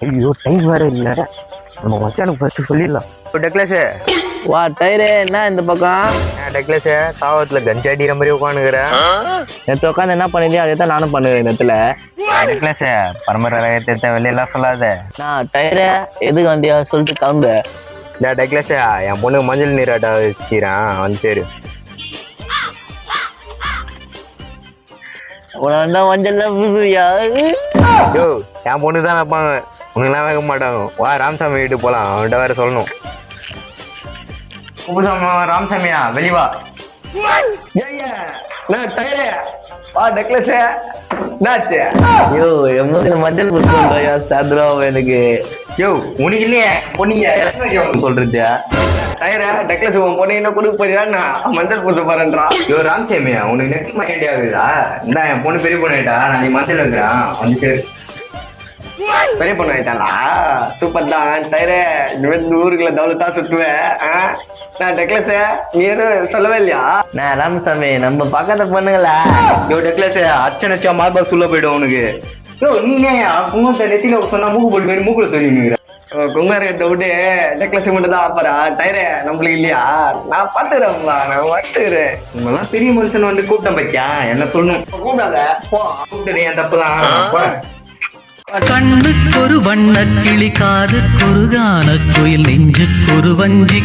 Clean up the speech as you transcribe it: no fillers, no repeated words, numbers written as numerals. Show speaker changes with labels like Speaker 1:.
Speaker 1: ஐயோ டைம் வேற இல்ல, நம்ம மச்சானுக்கு ஃபர்ஸ்ட் சொல்லிடலாம். டெக்லஸ்
Speaker 2: வா டயரு என்ன இந்த பக்கம்?
Speaker 1: டெக்லஸ் சாவத்துல கஞ்சா அடிக்கிற மாதிரி உட்காந்துக்கிறேன்.
Speaker 2: நேற்று உட்காந்து என்ன பண்ணிருந்தேன் அதே தான் நானும் பண்ணுவேன் இந்த இடத்துல.
Speaker 1: டெக்லஸ் பரம்பரை ரகத்தை வெளியெல்லாம் சொல்லாத.
Speaker 2: நான் டயரு எதுக்கு வந்தியா சொல்லிட்டு கிளம்பு.
Speaker 1: டெக்லஸ் என் பொண்ணுக்கு மஞ்சள் நீராட்டா வச்சுக்கிறான், வந்து சரி.
Speaker 2: உன மஞ்சள் யாரு?
Speaker 1: யோ என் பொண்ணு தான் வைப்பாங்க, உனக்குலாம் வைக்க மாட்டாங்க. வா ராமசாமி வீட்டுக்கு போலாம், அவன்கிட்ட வேற சொல்லணும். ராமசாமியா வெளிவா. வா டெக்லஸ் என்னாச்சு?
Speaker 2: ஐயோ எம்ம மஞ்சள் கொடுத்துயா சாதுராவ எனக்கு.
Speaker 1: யோ உனக்கு இல்லையே பொண்ணுங்க சொல்றது. டயரா டெக்லஸ் உன் பொண்ணு என்ன கொடுக்க போறியா? மஞ்சள் கொடுத்து பாருன்றா. யோ ராமசாமியா உனக்கு நெக்ஸ்ட் ஐடியா இருக்குதா? இந்தா என் பொண்ணு பெரிய பொண்ணு ஆயிட்டா, நான் நீ மஞ்சள் வைக்கிறான் வந்து சரி. பெரிய பொண்ணு ஆயிட்டாளா? சூப்பர் தான் டயரே, இந்த ஊருக்குள்ள தவளத்தா சுத்துவேன். நான் டெக்லஸ் நீ எதுவும் சொல்லவே இல்லையா?
Speaker 2: நான் ராமசாமி நம்ம பக்கத்தை பண்ணுங்களா?
Speaker 1: யோ டெக்லஸ் அச்சனச்சா மார்பா சொல்ல போயிடும் உனக்கு. யோ நீங்க குங்குமத்தை நெத்தில சொன்னா மூக்கு போட்டு போய் மூக்குல சொல்லிடுங்க. குங்கார விட்டு டெக்லஸ் மட்டும் தான் ஆப்பரா, டயரே நம்மளுக்கு இல்லையா? நான் பாத்துக்கிறேன்ப்பா, நான் பாத்துக்கிறேன். உங்களெல்லாம் பெரிய மனுஷன் வந்து கூப்பிட்டேன் பத்தியா, என்ன சொல்லணும் கூப்பிடாத போ. கூப்பிட்டு என் தப்புதான்.
Speaker 3: கண்ணுக்கு ஒரு வண்ண கிளி, காதுக்கு ஒரு கான குயில், நெஞ்சுக்கு ஒரு வஞ்சி.